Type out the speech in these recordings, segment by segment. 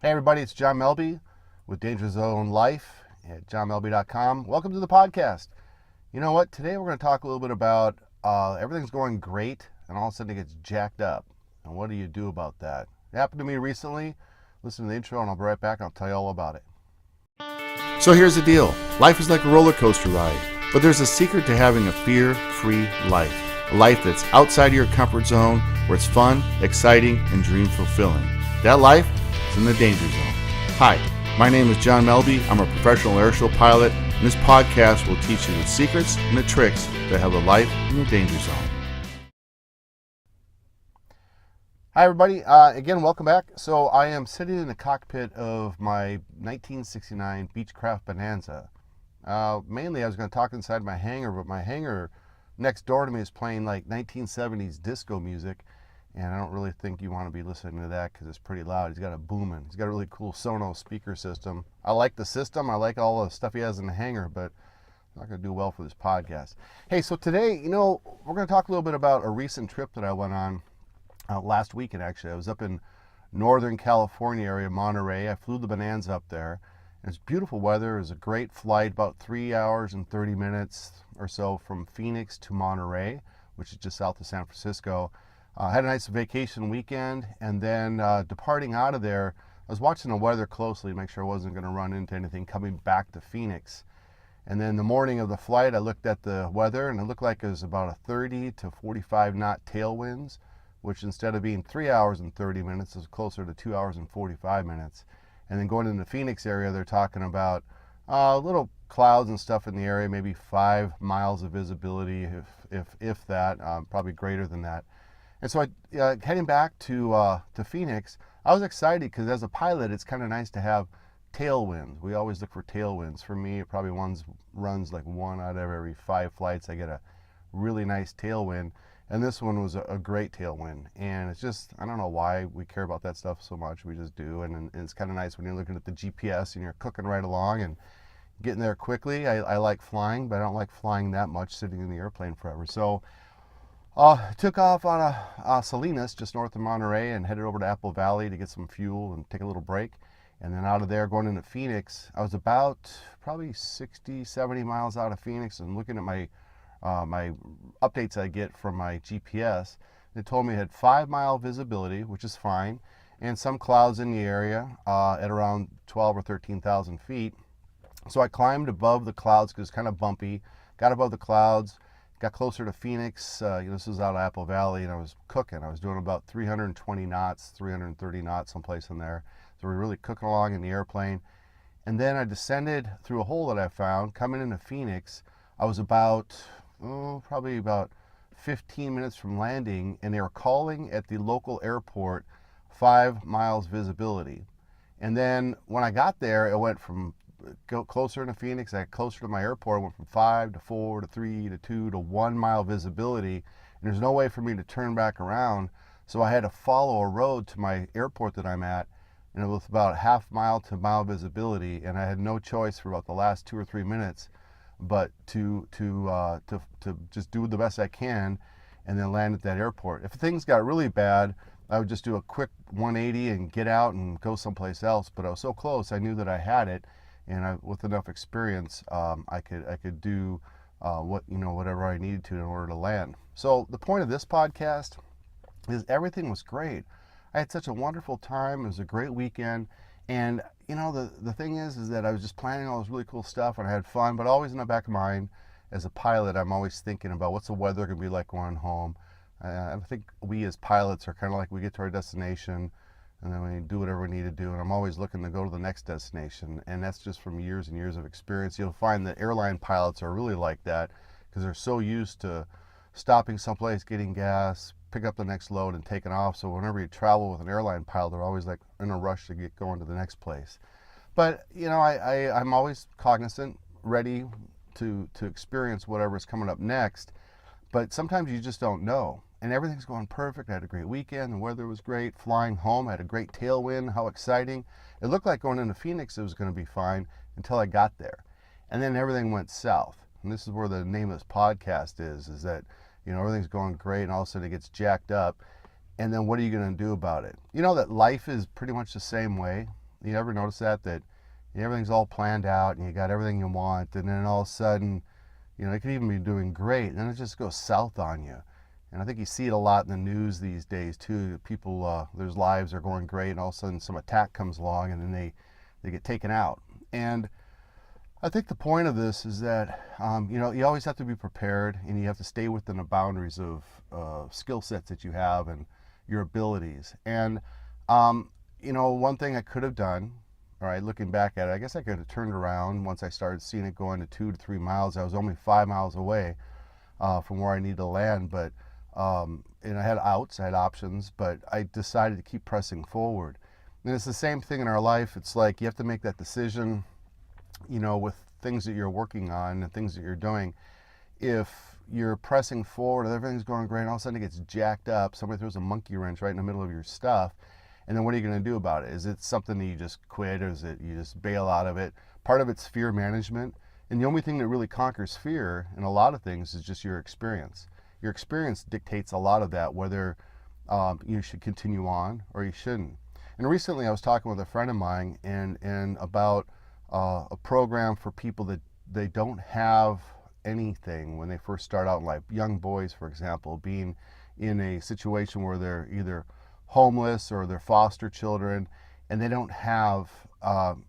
Hey everybody, it's Jon Melby with Danger Zone Life at jonmelby.com. Welcome to the podcast. You know what? Today we're going to talk a little bit about everything's going great and all of a sudden it gets jacked up. And what do you do about that? It happened to me recently. Listen to the intro and I'll be right back and I'll tell you all about it. So here's the deal. Life is like a roller coaster ride, but there's a secret to having a fear-free life. A life that's outside of your comfort zone, where it's fun, exciting, and dream-fulfilling. That life is in the danger zone. Hi, my name is Jon Melby. I'm a professional airshow pilot, and this podcast will teach you the secrets and the tricks that have a life in the danger zone. Hi everybody, again welcome back. So I am sitting in the cockpit of my 1969 Beechcraft Bonanza. Mainly I was going to talk inside my hangar, but my hangar next door to me is playing like 1970s disco music, and I don't really think you want to be listening to that because it's pretty loud. He's got a booming. He's got a really cool Sonos speaker system. I like the system. I like all the stuff he has in the hangar, but I'm not going to do well for this podcast. Hey, so today, we're going to talk a little bit about a recent trip that I went on last weekend, actually. I was up in Northern California area, Monterrey. I flew the Bonanza up there. It's beautiful weather. It was a great flight, about 3 hours and 30 minutes or so from Phoenix to Monterrey, which is just south of San Francisco. Had a nice vacation weekend, and then departing out of there, I was watching the weather closely to make sure I wasn't going to run into anything coming back to Phoenix. And then the morning of the flight, I looked at the weather, and it looked like it was about a 30 to 45 knot tailwinds, which instead of being 3 hours and 30 minutes, is closer to 2 hours and 45 minutes. And then going into the Phoenix area, they're talking about little clouds and stuff in the area, maybe 5 miles of visibility, if that, probably greater than that. And so heading back to Phoenix, I was excited because as a pilot, it's kind of nice to have tailwinds. We always look for tailwinds. For me, it probably runs like 1 out of every 5 flights. I get a really nice tailwind. And this one was a great tailwind. And it's just, I don't know why we care about that stuff so much. We just do. And it's kind of nice when you're looking at the GPS and you're cooking right along and getting there quickly. I like flying, but I don't like flying that much, sitting in the airplane forever. So took off on Salinas, just north of Monterey, and headed over to Apple Valley to get some fuel and take a little break. And then out of there, going into Phoenix, I was about probably 60, 70 miles out of Phoenix, and looking at my updates I get from my GPS. It told me it had 5 mile visibility, which is fine, and some clouds in the area at around 12 or 13,000 feet. So I climbed above the clouds because it's kind of bumpy, got above the clouds, got closer to Phoenix. This was out of Apple Valley, and I was cooking. I was doing about 320 knots, 330 knots, someplace in there. So we were really cooking along in the airplane. And then I descended through a hole that I found coming into Phoenix. I was probably about 15 minutes from landing, and they were calling at the local airport 5 miles visibility. And then when I got there, it went from closer to Phoenix, I got closer to my airport, it went from 5 to 4 to 3 to 2 to 1 mile visibility, and there's no way for me to turn back around, so I had to follow a road to my airport that I'm at, and it was about half mile to mile visibility, and I had no choice for about the last 2 or 3 minutes but to just do the best I can and then land at that airport. If things got really bad, I would just do a quick 180 and get out and go someplace else. But I was so close, I knew that I had it, and with enough experience, I could do whatever I needed to in order to land. So the point of this podcast is everything was great. I had such a wonderful time. It was a great weekend. And the thing is that I was just planning all this really cool stuff and I had fun, but always in the back of my mind, as a pilot, I'm always thinking about what's the weather going to be like going home. I think we as pilots are kind of like, we get to our destination and then we do whatever we need to do, and I'm always looking to go to the next destination, and that's just from years and years of experience. You'll find that airline pilots are really like that because they're so used to stopping someplace, getting gas, pick up the next load and taking off. So whenever you travel with an airline pilot, they're always like in a rush to get going to the next place. But I'm always cognizant, ready to experience whatever's coming up next. But sometimes you just don't know. And everything's going perfect. I had a great weekend. The weather was great. Flying home, I had a great tailwind. How exciting. It looked like going into Phoenix it was going to be fine until I got there. And then everything went south. And this is where the name of this podcast is that everything's going great and all of a sudden it gets jacked up. And then what are you going to do about it? You know that life is pretty much the same way. You ever notice that everything's all planned out and you got everything you want, and then all of a sudden, it could even be doing great, and then it just goes south on you. And I think you see it a lot in the news these days too. People, their lives are going great, and all of a sudden some attack comes along, and then they get taken out. And I think the point of this is that you always have to be prepared, and you have to stay within the boundaries of skill sets that you have and your abilities. And one thing I could have done, all right, looking back at it, I guess I could have turned around once I started seeing it going to 2 to 3 miles. I was only 5 miles away from where I needed to land, but and I had outs, I had options, but I decided to keep pressing forward. And it's the same thing in our life. It's like you have to make that decision, with things that you're working on and things that you're doing. If you're pressing forward and everything's going great, and all of a sudden it gets jacked up, somebody throws a monkey wrench right in the middle of your stuff, and then what are you going to do about it? Is it something that you just quit, or is it you just bail out of it? Part of it's fear management, and the only thing that really conquers fear in a lot of things is just your experience. Your experience dictates a lot of that, whether you should continue on or you shouldn't. And recently I was talking with a friend of mine and about a program for people that they don't have anything when they first start out in life. Young boys, for example, being in a situation where they're either homeless or they're foster children, and they don't have some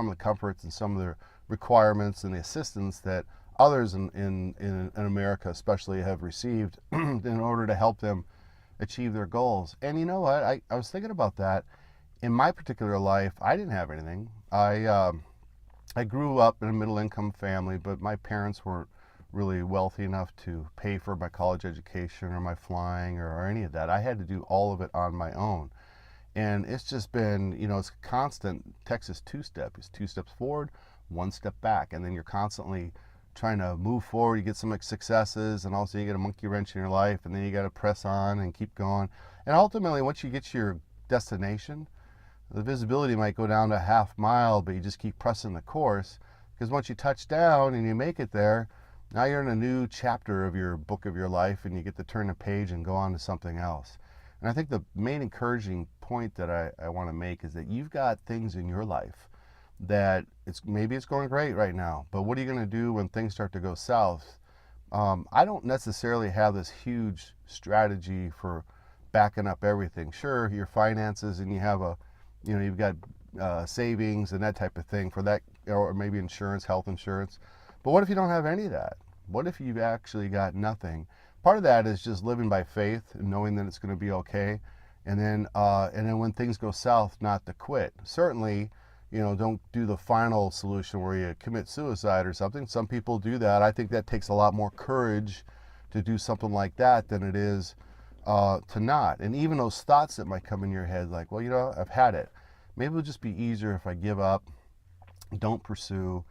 of the comforts and some of the requirements and the assistance that others in America especially have received in order to help them achieve their goals. And you know what? I was thinking about that. In my particular life, I didn't have anything. I grew up in a middle-income family, but my parents weren't really wealthy enough to pay for my college education or my flying or any of that. I had to do all of it on my own. And it's just been, it's a constant Texas two-step. It's 2 steps forward, 1 step back. And then you're constantly trying to move forward. You get some successes, and also you get a monkey wrench in your life, and then you got to press on and keep going. And ultimately, once you get to your destination, the visibility might go down to a half mile, but you just keep pressing the course, because once you touch down and you make it there, now you're in a new chapter of your book of your life, and you get to turn the page and go on to something else. And I think the main encouraging point that I want to make is that you've got things in your life that maybe it's going great right now, but what are you going to do when things start to go south? I don't necessarily have this huge strategy for backing up everything. Sure, your finances, and you have you've got savings and that type of thing for that, or maybe insurance, health insurance. But what if you don't have any of that? What if you've actually got nothing? Part of that is just living by faith and knowing that it's going to be okay. And then when things go south, not to quit. Certainly, don't do the final solution where you commit suicide or something. Some people do that. I think that takes a lot more courage to do something like that than it is to not. And even those thoughts that might come in your head, like, well, I've had it. Maybe it'll just be easier if I give up, don't pursue,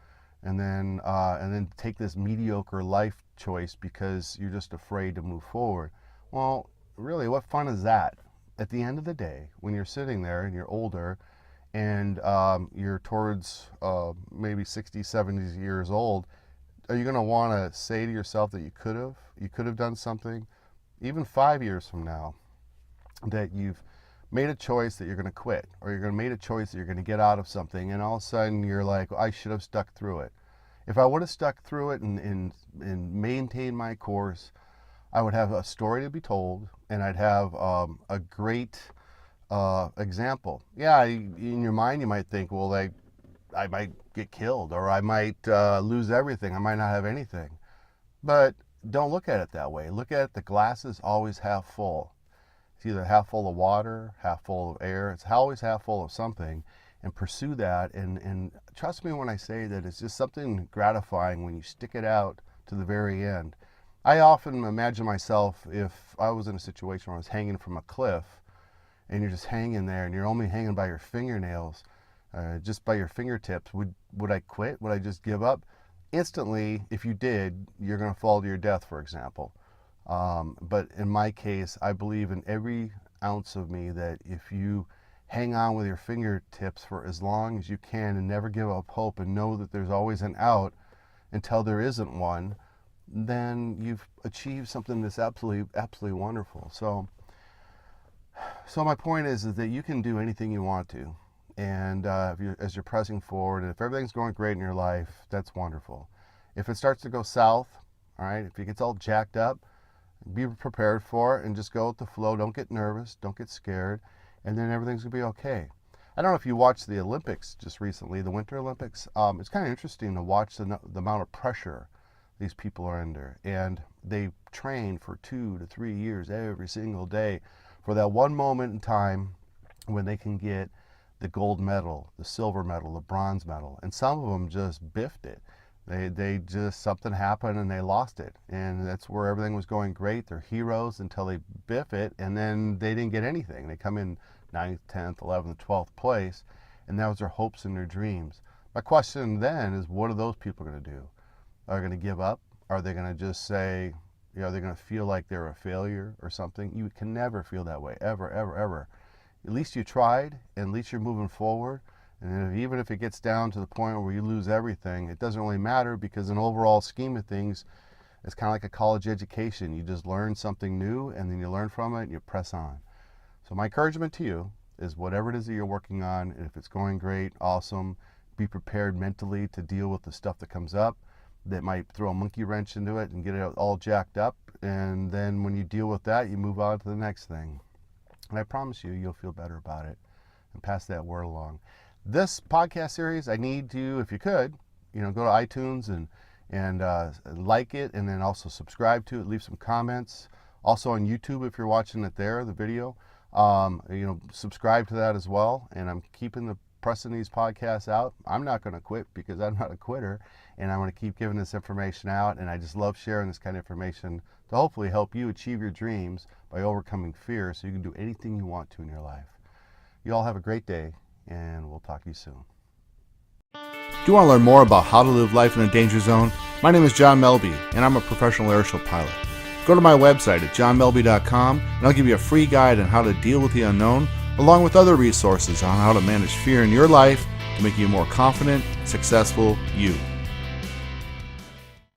and then take this mediocre life choice because you're just afraid to move forward. Well, really, what fun is that? At the end of the day, when you're sitting there and you're older, and you're towards maybe 60, 70 years old, are you going to want to say to yourself that you could have done something, even 5 years from now, that you've made a choice that you're going to quit, or you're going to make a choice that you're going to get out of something, and all of a sudden you're like, I should have stuck through it. If I would have stuck through it and maintained my course, I would have a story to be told, and I'd have a great example. Yeah, in your mind you might think, well, I might get killed, or I might lose everything. I might not have anything. But don't look at it that way. Look at it, the glass is always half full. It's either half full of water, half full of air. It's always half full of something, and pursue that. And trust me when I say that it's just something gratifying when you stick it out to the very end. I often imagine myself, if I was in a situation where I was hanging from a cliff, and you're just hanging there, and you're only hanging by your fingernails, just by your fingertips, would I quit? Would I just give up? Instantly, if you did, you're going to fall to your death, for example. But in my case, I believe in every ounce of me that if you hang on with your fingertips for as long as you can and never give up hope and know that there's always an out until there isn't one, then you've achieved something that's absolutely wonderful. So my point is that you can do anything you want to. And as you're pressing forward, and if everything's going great in your life, that's wonderful. If it starts to go south, all right, if it gets all jacked up, be prepared for it and just go with the flow. Don't get nervous, don't get scared, and then everything's gonna be okay. I don't know if you watched the Olympics just recently, the Winter Olympics. It's kind of interesting to watch the amount of pressure these people are under, and they train for 2 to 3 years every single day for that one moment in time when they can get the gold medal, the silver medal, the bronze medal, and some of them just biffed it. They just, something happened and they lost it, and that's where everything was going great. They're heroes until they biff it, and then they didn't get anything. They come in 9th, 10th, 11th, 12th place, and that was their hopes and their dreams. My question then is, what are those people going to do? Are they going to give up? Are they going to just say, you know, they're going to feel like they're a failure or something? You can never feel that way, ever, ever, ever. At least you tried, and at least you're moving forward. And even if it gets down to the point where you lose everything, it doesn't really matter, because in overall scheme of things, it's kind of like a college education. You just learn something new, and then you learn from it and you press on. So my encouragement to you is, whatever it is that you're working on, and if it's going great, awesome, be prepared mentally to deal with the stuff that comes up that might throw a monkey wrench into it and get it all jacked up. And then when you deal with that, you move on to the next thing. And I promise you, you'll feel better about it and pass that word along. This podcast series, I need you, if you could, you know, go to iTunes and like it, and then also subscribe to it, leave some comments. Also on YouTube, if you're watching it there, the video, you know, subscribe to that as well. And I'm pressing these podcasts out. I'm not going to quit, because I'm not a quitter, and I'm going to keep giving this information out. And I just love sharing this kind of information to hopefully help you achieve your dreams by overcoming fear, so you can do anything you want to in your life. You all have a great day, and we'll talk to you soon. Do you want to learn more about how to live life in a danger zone? My name is Jon Melby, and I'm a professional airship pilot. Go to my website at jonmelby.com, and I'll give you a free guide on how to deal with the unknown, along with other resources on how to manage fear in your life to make you a more confident, successful you.